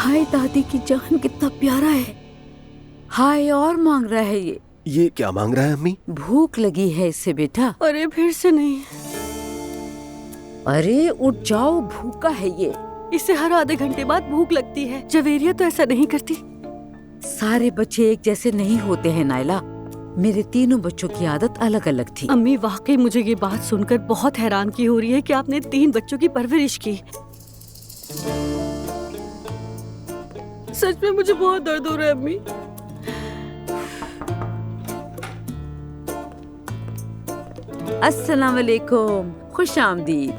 हाय दादी की जान, कितना प्यारा है। हाय और मांग रहा है ये क्या मांग रहा है अम्मी? भूख लगी है इसे बेटा। अरे फिर से नहीं। अरे उठ जाओ, भूखा है ये। इसे हर आधे घंटे बाद भूख लगती है। जवेरिया तो ऐसा नहीं करती। सारे बच्चे एक जैसे नहीं होते हैं नायला। मेरे तीनों बच्चों की आदत अलग अलग थी। अम्मी वाकई मुझे ये बात सुनकर बहुत हैरान की हो रही है कि आपने 3 बच्चों की परवरिश की। सच में मुझे बहुत दर्द हो रहा है अम्मी। अस्सलाम वालेकुम, खुश आमदीद।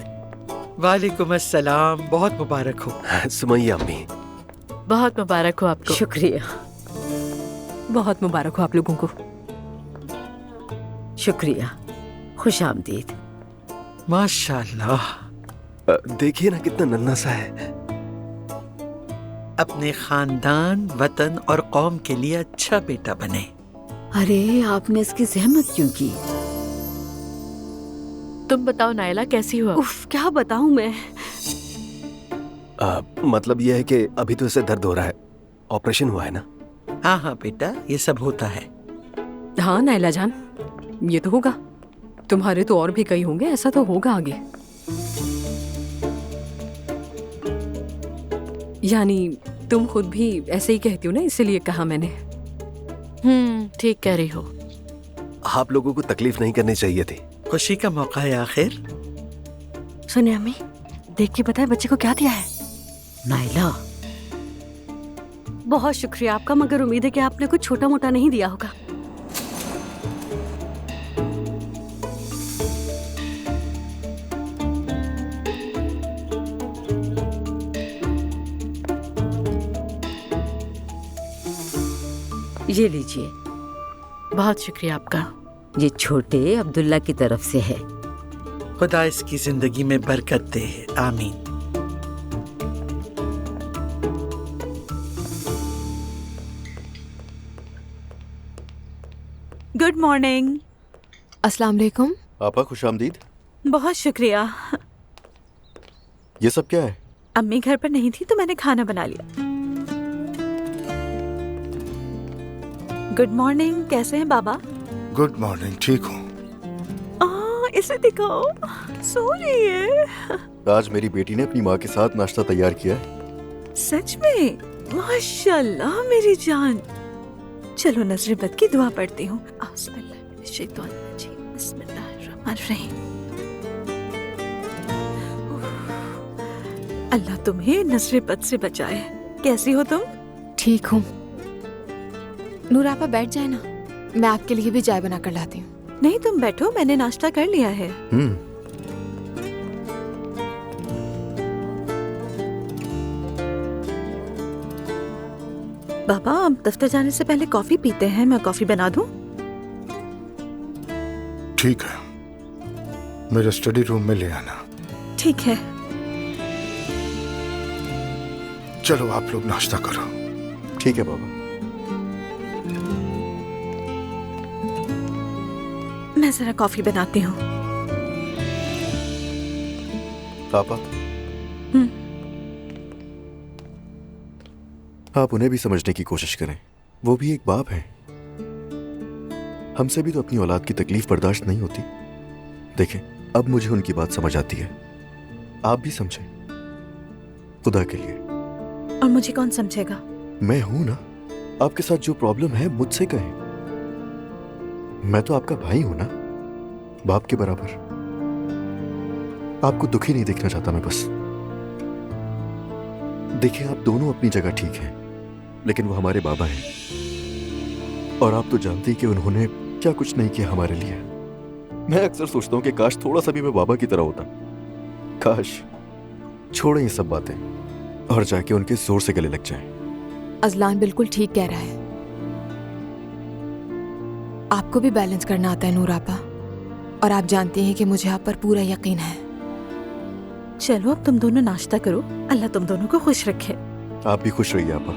वालेकुम अस्सलाम, बहुत मुबारक हो। सुमैया अम्मी। बहुत मुबारक हो आपको। शुक्रिया। बहुत मुबारक हो आप लोगों को। शुक्रिया, खुश आमदीद। माशाल्लाह। देखिए ना कितना नन्हा सा है। अपने खानदान, वतन और कौम के लिए अच्छा बेटा बने। अरे आपने इसकी जहमत क्यों की? तुम बताओ नायला, कैसी हो? उफ, क्या बताऊं मैं। मतलब यह है कि अभी तो इसे दर्द हो रहा है। ऑपरेशन हुआ है ना? हाँ हाँ बेटा, ये सब होता है। हाँ नायला जान, ये तो होगा। तुम्हारे तो और भी कई होंगे, ऐसा तो होगा आगे। यानी तुम खुद भी ऐसे ही कहती हो ना, इसीलिए कहा मैंने। ठीक कह रही हो। आप लोगों को तकलीफ नहीं करनी चाहिए थी। खुशी का मौका है आखिर। सुनिए अम्मी, देख के बताए बच्चे को क्या दिया है। नायला, बहुत शुक्रिया आपका, मगर उम्मीद है कि आपने कुछ छोटा मोटा नहीं दिया होगा। ये लीजिए। बहुत शुक्रिया आपका। ये छोटे अब्दुल्ला की तरफ से है। खुदा इसकी जिंदगी में बरकत दे, आमीन। Good morning. अस्सलाम वालेकुम। आपा खुश आमदीद। बहुत शुक्रिया। ये सब क्या है? अम्मी घर पर नहीं थी तो मैंने खाना बना लिया। गुड मॉर्निंग, कैसे हैं बाबा? गुड मॉर्निंग, ठीक हूँ। इसे दिखाओ, सो रही है। आज मेरी बेटी ने अपनी माँ के साथ नाश्ता तैयार किया है। सच में? माशाल्लाह मेरी जान। चलो नजर बद की दुआ पढ़ती हूँ। अल्लाह तुम्हें नजर बद से बचाए। कैसी हो तुम? ठीक हूँ। नूर आपा बैठ जाए ना, मैं आपके लिए भी चाय बना कर लाती हूँ। नहीं तुम बैठो, मैंने नाश्ता कर लिया है। बाबा, अब दफ्तर जाने से पहले कॉफी पीते हैं। मैं कॉफी बना दूं? ठीक है, मेरे स्टडी रूम में ले आना। ठीक है। चलो आप लोग नाश्ता करो। ठीक है बाबा। मैं जरा कॉफी बनाती हूँ। पापा, आप उन्हें भी समझने की कोशिश करें। वो भी एक बाप है। हमसे भी तो अपनी औलाद की तकलीफ बर्दाश्त नहीं होती। देखें, अब मुझे उनकी बात समझ आती है। आप भी समझें, खुदा के लिए। और मुझे कौन समझेगा? मैं हूं ना। आपके साथ जो प्रॉब्लम है मुझसे कहें। मैं तो आपका भाई हूं ना, बाप के बराबर। आपको दुखी नहीं देखना चाहता मैं बस। देखिए, आप दोनों अपनी जगह ठीक हैं, लेकिन वो हमारे बाबा हैं। और आप तो जानती कि उन्होंने क्या कुछ नहीं किया हमारे लिए। मैं अक्सर सोचता हूं कि काश थोड़ा सा भी मैं बाबा की तरह होता। काश। छोड़ें ये सब बातें और जाके उनके जोर से गले लग जाएं। अजलान बिल्कुल ठीक कह रहा है। आपको भी बैलेंस करना आता है नूर आपा, और आप जानती हैं कि मुझे आप पर पूरा यकीन है। चलो अब तुम दोनों नाश्ता करो। अल्लाह तुम दोनों को खुश रखे। आप भी खुश रहिए आपा।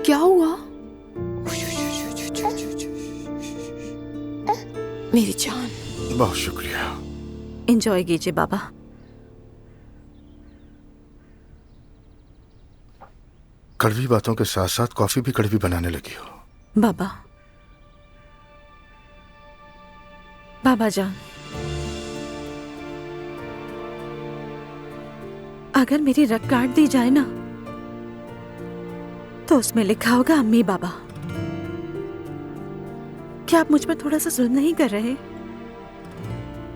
क्या हुआ? मेरी जान। बहुत शुक्रिया। एंजॉय कीजिए बाबा। कड़वी बातों के साथ साथ कॉफी भी कड़वी बनाने लगी हो। बाबा, बाबा जान, अगर मेरी रग काट दी जाए ना तो उसमें लिखा होगा अम्मी बाबा। क्या आप मुझ पर थोड़ा सा जुल्म नहीं कर रहे?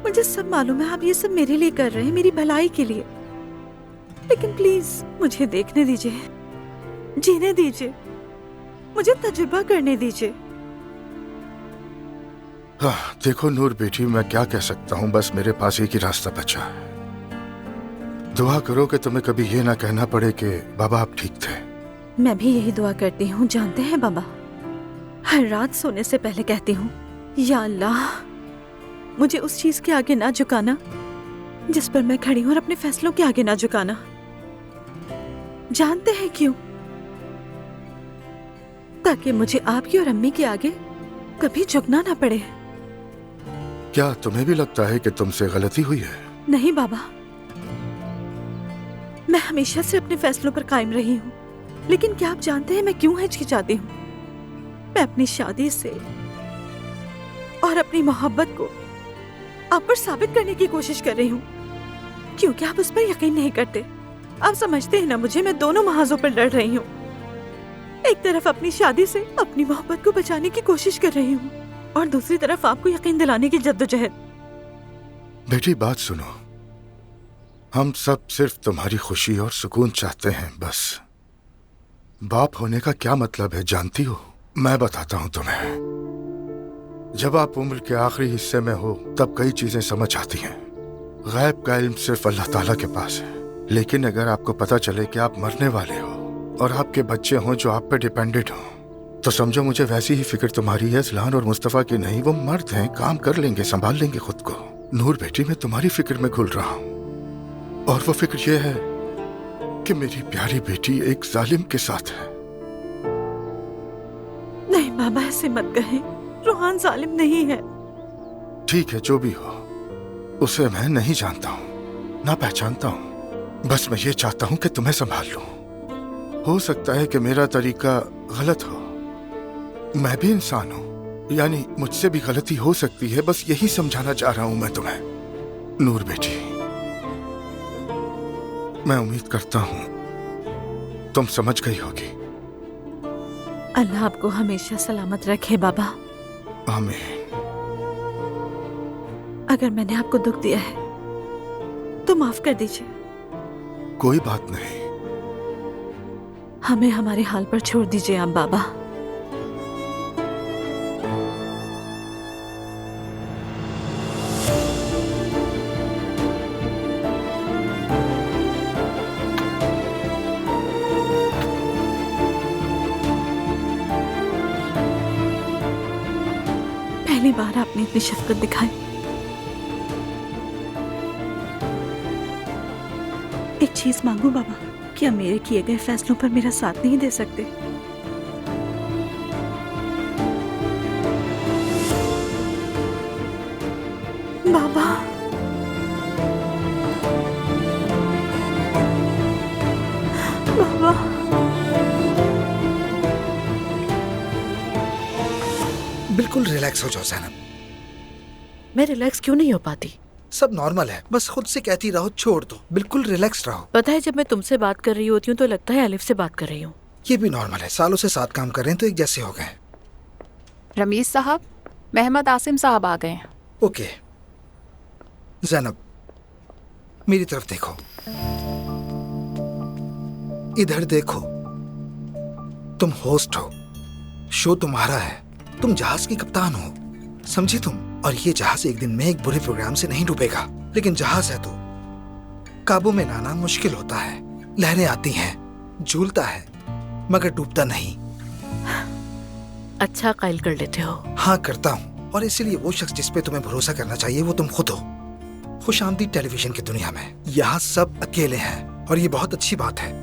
मुझे सब मालूम है आप ये सब मेरे लिए कर रहे हैं, मेरी भलाई के लिए, लेकिन प्लीज मुझे देखने दीजिए, जीने दीजिए, मुझे तजुर्बा करने दीजिए। देखो नूर बेटी, मैं क्या कह सकता हूँ, बस मेरे पास एक ही रास्ता बचा है। दुआ करो कि तुम्हें कभी ये ना कहना पड़े कि बाबा आप ठीक थे। मैं भी यही दुआ करती हूँ, जानते हैं बाबा, हर रात सोने से पहले कहती हूँ, या अल्लाह मुझे उस चीज के आगे ना झुकाना जिस पर मैं खड़ी हूँ, और अपने फैसलों के आगे ना झुकाना। जानते हैं क्यों? ताकि मुझे आपकी और अम्मी के आगे कभी झुकना ना पड़े। क्या तुम्हें भी लगता है कि तुमसे गलती हुई है? नहीं बाबा, मैं हमेशा से अपने फैसलों पर कायम रही हूँ, लेकिन क्या आप जानते हैं मैं क्यों हिचकिचाती हूँ? मैं अपनी शादी से और अपनी मोहब्बत को आप पर साबित करने की कोशिश कर रही हूँ, क्योंकि आप उस पर यकीन नहीं करते। आप समझते हैं ना मुझे, मैं दोनों महाजों पर लड़ रही हूँ। एक तरफ अपनी शादी से अपनी मोहब्बत को बचाने की कोशिश कर रही हूँ, और दूसरी तरफ आपको यकीन दिलाने की जद्दोजहद। बेटी बात सुनो, हम सब सिर्फ तुम्हारी खुशी और सुकून चाहते हैं, बस। बाप होने का क्या मतलब है जानती हो? मैं बताता हूँ तुम्हें। जब आप उम्र के आखिरी हिस्से में हो तब कई चीजें समझ आती हैं। गैब का इल्म सिर्फ अल्लाह ताला के पास है, लेकिन अगर आपको पता चले कि आप मरने वाले हो और आपके बच्चे हों जो आप पे डिपेंडेंट हों, तो समझो मुझे वैसी ही फिक्र तुम्हारी है अजलान और मुस्तफा की नहीं। वो मर्द हैं, काम कर लेंगे, संभाल लेंगे खुद को। नूर बेटी, मैं तुम्हारी फिक्र में घुल रहा हूँ, और वो फिक्र ये है कि मेरी प्यारी बेटी एक जालिम के साथ है। नहीं बाबा, ऐसे मत कहें, रोहान जालिम नहीं है। ठीक है, जो भी हो, उसे मैं नहीं जानता हूँ, ना पहचानता हूँ। बस मैं ये चाहता हूँ कि तुम्हें संभाल लूं। हो सकता है कि मेरा तरीका गलत हो, मैं भी इंसान हूँ, यानी मुझसे भी गलती हो सकती है। बस यही समझाना चाह रहा हूँ मैं तुम्हें। नूर बेटी, मैं उम्मीद करता हूँ तुम समझ गई होगी। अल्लाह आपको हमेशा सलामत रखे बाबा। आमीन। अगर मैंने आपको दुख दिया है तो माफ कर दीजिए। कोई बात नहीं। हमें हमारे हाल पर छोड़ दीजिए आप बाबा। पहली बार आपने इतनी शफकत दिखाई। एक चीज मांगू बाबा, क्या मेरे किए गए फैसलों पर मेरा साथ नहीं दे सकते? बाबा, बाबा, बिल्कुल रिलैक्स हो जाओ ज़ैनब। मैं रिलैक्स क्यों नहीं हो पाती? सब नॉर्मल है, बस खुद से कहती रहो छोड़ दो, बिल्कुल रिलैक्स रहो। पता है, जब मैं तुमसे बात कर रही होती हूँ तो लगता है अलिफ से बात कर रही हूँ। ये भी नॉर्मल है, सालों से साथ काम कर रहे हैं तो एक जैसे हो गए। रमीज साहब, मोहम्मद आसिम साहब आ गए हैं। ओके ज़ैनब, मेरी तरफ देखो, इधर देखो। तुम होस्ट हो, शो तुम्हारा है, तुम जहाज की कप्तान हो, समझी तुम? और ये जहाज एक दिन में एक बुरे प्रोग्राम से नहीं डूबेगा, लेकिन जहाज है तो काबू में लाना मुश्किल होता है। लहरें आती हैं, झूलता है, मगर डूबता नहीं। अच्छा कायल कर लेते हो। हाँ करता हूँ, और इसीलिए वो शख्स जिस पे तुम्हें भरोसा करना चाहिए वो तुम खुद हो। खुशामदीद टेलीविजन की दुनिया में यहाँ सब अकेले हैं, और ये बहुत अच्छी बात है।